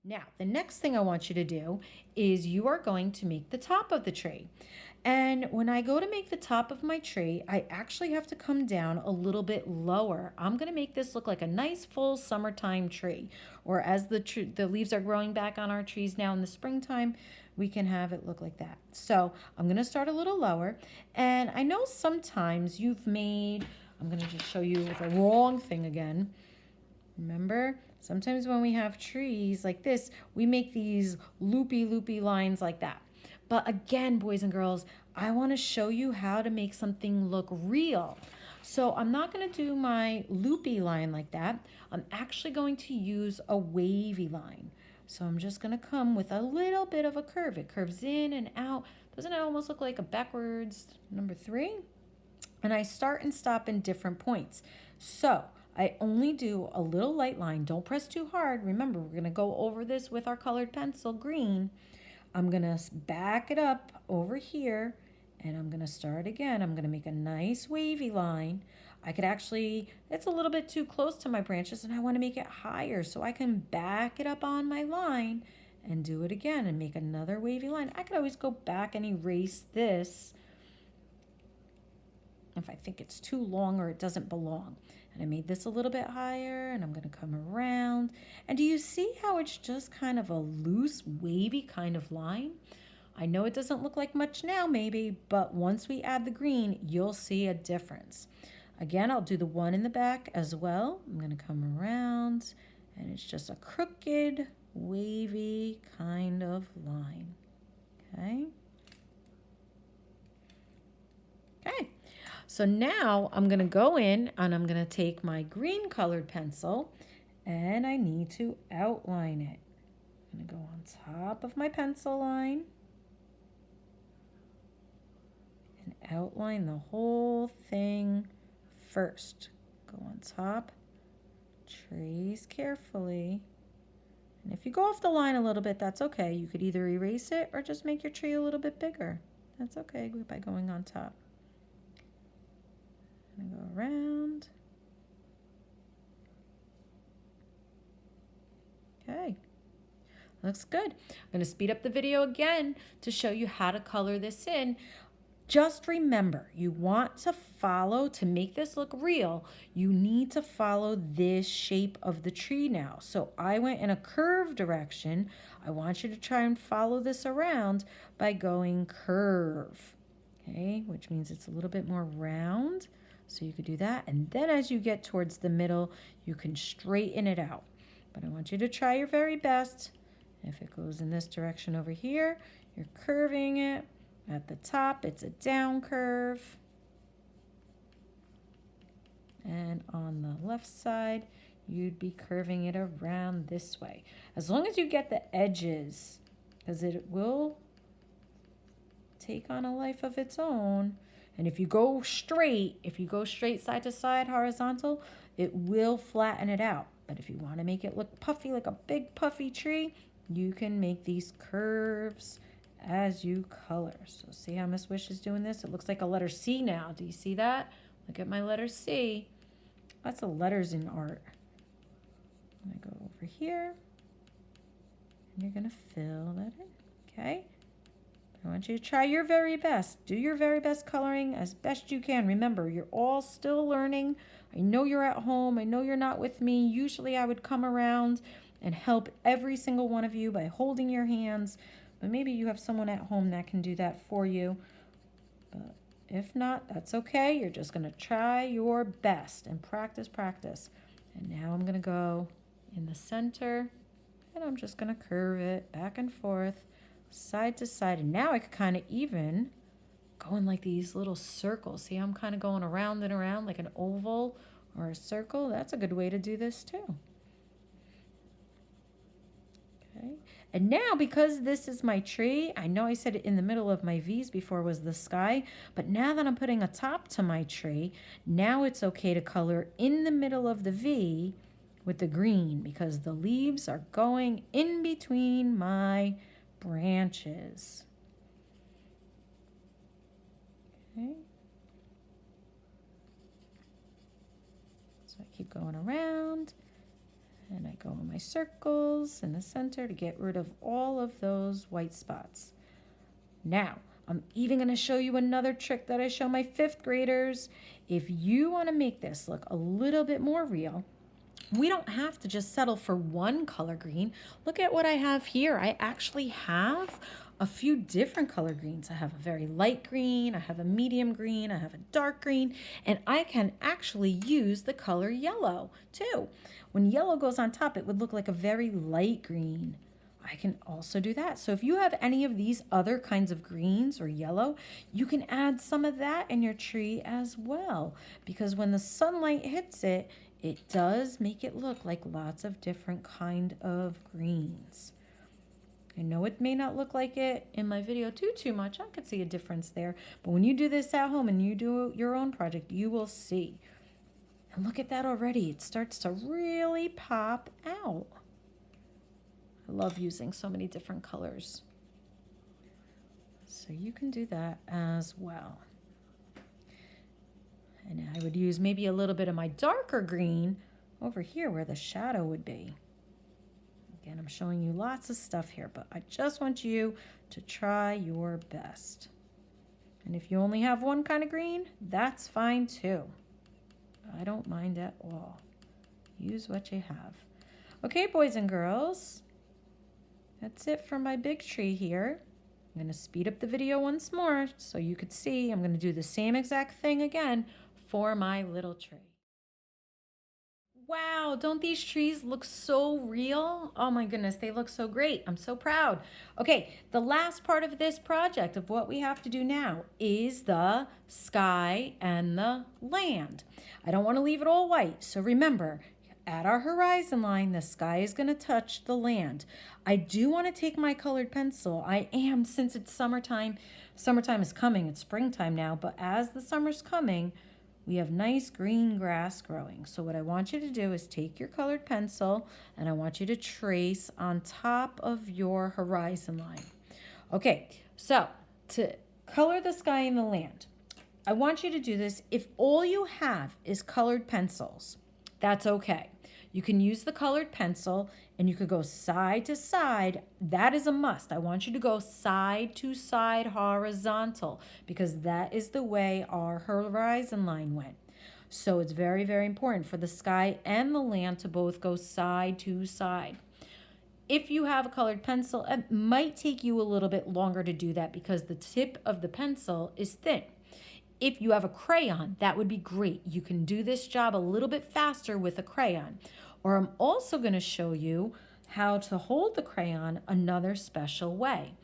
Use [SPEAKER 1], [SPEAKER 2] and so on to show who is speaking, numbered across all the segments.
[SPEAKER 1] Now, the next thing I want you to do is you are going to make the top of the tree. And when I go to make the top of my tree, I actually have to come down a little bit lower. I'm going to make this look like a nice full summertime tree. Or as the leaves are growing back on our trees now in the springtime, we can have it look like that. So I'm going to start a little lower. And I know sometimes I'm going to just show you the wrong thing again. Remember, sometimes when we have trees like this, we make these loopy lines like that. But again, boys and girls, I want to show you how to make something look real. So I'm not going to do my loopy line like that. I'm actually going to use a wavy line. So I'm just going to come with a little bit of a curve. It curves in and out. Doesn't it almost look like a backwards number 3? And I start and stop in different points. So I only do a little light line. Don't press too hard. Remember, we're going to go over this with our colored pencil, green. I'm going to back it up over here, and I'm going to start again. I'm going to make a nice wavy line. I could actually, it's a little bit too close to my branches, and I want to make it higher, so I can back it up on my line and do it again and make another wavy line. I could always go back and erase this if I think it's too long or it doesn't belong. And I made this a little bit higher, and I'm going to come around. And do you see how it's just kind of a loose, wavy kind of line? I know it doesn't look like much now maybe, but once we add the green, you'll see a difference. Again, I'll do the one in the back as well. I'm going to come around, and it's just a crooked, wavy kind of line. Okay? Okay. So now I'm going to go in and I'm going to take my green colored pencil and I need to outline it. I'm going to go on top of my pencil line and outline the whole thing first. Go on top, trace carefully. And if you go off the line a little bit, that's okay. You could either erase it or just make your tree a little bit bigger. That's okay by going on top. I'm going to go around. Okay, looks good. I'm going to speed up the video again to show you how to color this in. Just remember, you want to follow, to make this look real, you need to follow this shape of the tree now. So I went in a curved direction. I want you to try and follow this around by going curve, okay, which means it's a little bit more round. So you could do that. And then as you get towards the middle, you can straighten it out. But I want you to try your very best. If it goes in this direction over here, you're curving it. At the top, it's a down curve. And on the left side, you'd be curving it around this way. As long as you get the edges, because it will take on a life of its own. And if you go straight side to side, horizontal, it will flatten it out. But if you want to make it look puffy, like a big puffy tree, you can make these curves as you color. So see how Ms.Wich is doing this? It looks like a letter C now. Do you see that? Look at my letter C. Lots of letters in art. I'm going to go over here, and you're going to fill that in, okay? I want you to try your very best. Do your very best coloring as best you can. Remember, you're all still learning. I know you're at home. I know you're not with me. Usually I would come around and help every single one of you by holding your hands. But maybe you have someone at home that can do that for you. But if not, that's okay. You're just going to try your best and practice. And now I'm going to go in the center, and I'm just going to curve it back and forth, side to side. And now I could kind of even go in like these little circles. See, I'm kind of going around and around like an oval or a circle. That's a good way to do this too. Okay. And now, because this is my tree, I know I said it in the middle of my V's before was the sky, but now that I'm putting a top to my tree, now it's okay to color in the middle of the V with the green, because the leaves are going in between my branches. Okay. So I keep going around, And I go in my circles in the center to get rid of all of those white spots. Now, I'm even going to show you another trick that I show my 5th graders. If you want to make this look a little bit more real, we don't have to just settle for one color green. Look at what I have here. I actually have a few different color greens. I have a very light green, I have a medium green, I have a dark green, and I can actually use the color yellow too. When yellow goes on top, it would look like a very light green. I can also do that. So if you have any of these other kinds of greens or yellow, you can add some of that in your tree as well, because when the sunlight hits it, it does make it look like lots of different kind of greens. I know it may not look like it in my video too much. I could see a difference there. But when you do this at home and you do your own project, you will see. And look at that already. It starts to really pop out. I love using so many different colors. So you can do that as well. And I would use maybe a little bit of my darker green over here where the shadow would be. Again, I'm showing you lots of stuff here, but I just want you to try your best. And if you only have one kind of green, that's fine too. I don't mind at all. Use what you have. Okay, boys and girls, that's it for my big tree here. I'm going to speed up the video once more so you could see. I'm going to do the same exact thing again for my little tree. Wow, don't these trees look so real? Oh my goodness, they look so great. I'm so proud. Okay, the last part of this project of what we have to do now is the sky and the land. I don't want to leave it all white, so remember, at our horizon line, the sky is going to touch the land. I do want to take my colored pencil. Since it's summertime is coming, it's springtime now, but as the summer's coming, we have nice green grass growing. So what I want you to do is take your colored pencil and I want you to trace on top of your horizon line. Okay, so to color the sky and the land, I want you to do this. If all you have is colored pencils, that's okay. You can use the colored pencil and you could go side to side. That is a must. I want you to go side to side horizontal because that is the way our horizon line went. So it's very, very important for the sky and the land to both go side to side. If you have a colored pencil, it might take you a little bit longer to do that because the tip of the pencil is thin. If you have a crayon, that would be great. You can do this job a little bit faster with a crayon. Or I'm also going to show you how to hold the crayon another special way.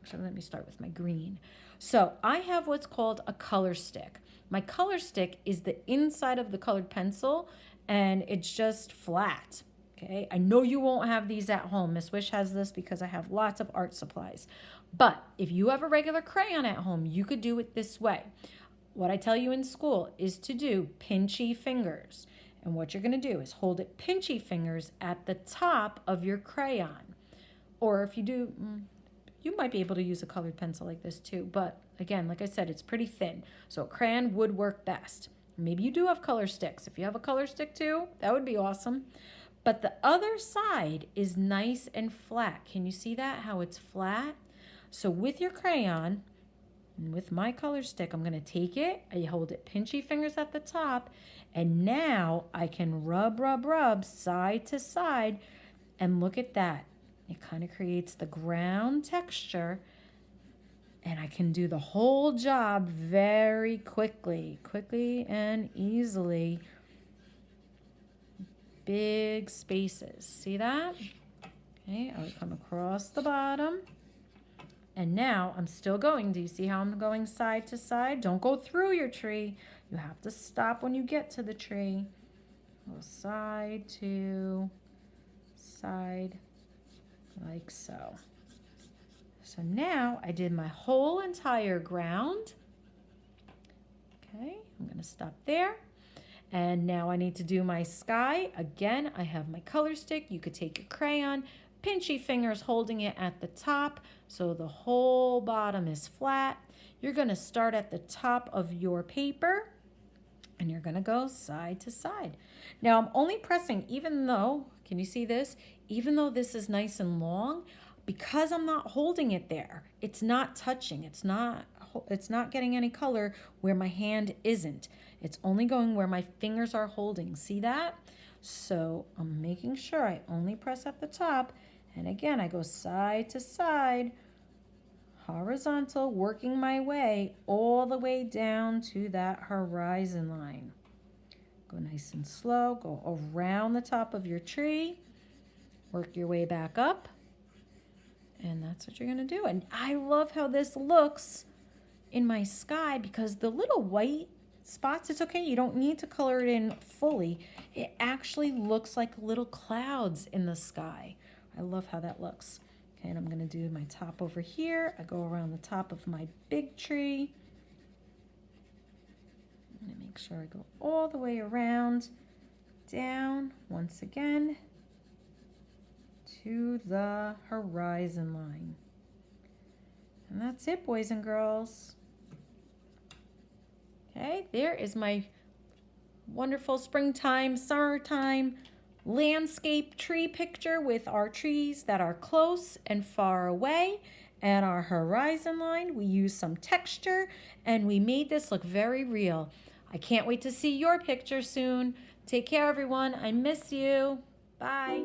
[SPEAKER 1] So let me start with my green. So I have what's called a color stick. My color stick is the inside of the colored pencil and it's just flat. Okay, I know you won't have these at home. Ms.Wich has this because I have lots of art supplies. But if you have a regular crayon at home, you could do it this way. What I tell you in school is to do pinchy fingers. And what you're going to do is hold it pinchy fingers at the top of your crayon. Or if you do, you might be able to use a colored pencil like this too. But again, like I said, it's pretty thin. So a crayon would work best. Maybe you do have color sticks. If you have a color stick too, that would be awesome. But the other side is nice and flat. Can you see that, how it's flat? So with your crayon, and with my color stick, I'm going to take it, I hold it pinchy fingers at the top, and now I can rub side to side, and look at that. It kind of creates the ground texture, and I can do the whole job very quickly and easily. Big spaces. See that? Okay, I would come across the bottom. And now I'm still going. Do you see how I'm going side to side? Don't go through your tree. You have to stop when you get to the tree. Go side to side, like so. So now I did my whole entire ground. Okay, I'm going to stop there. And now I need to do my sky. Again, I have my color stick. You could take your crayon, pinchy fingers holding it at the top so the whole bottom is flat. You're going to start at the top of your paper and you're going to go side to side. Now I'm only pressing, even though, Can you see this? Even though this is nice and long, because I'm not holding it there, it's not touching. It's not getting any color where my hand isn't. It's only going where my fingers are holding. See that? So I'm making sure I only press at the top. And again, I go side to side, horizontal, working my way all the way down to that horizon line. Go nice and slow, go around the top of your tree, work your way back up, and that's what you're gonna do. And I love how this looks in my sky because the little white spots, it's okay, you don't need to color it in fully. It actually looks like little clouds in the sky. I love how that looks. Okay, and I'm gonna do my top over here. I go around the top of my big tree. I'm gonna make sure I go all the way around, down once again to the horizon line. And that's it, boys and girls. Okay, there is my wonderful springtime, summertime landscape tree picture with our trees that are close and far away and our horizon line. We used some texture and we made this look very real. I can't wait to see your picture soon. Take care, everyone. I miss you. Bye.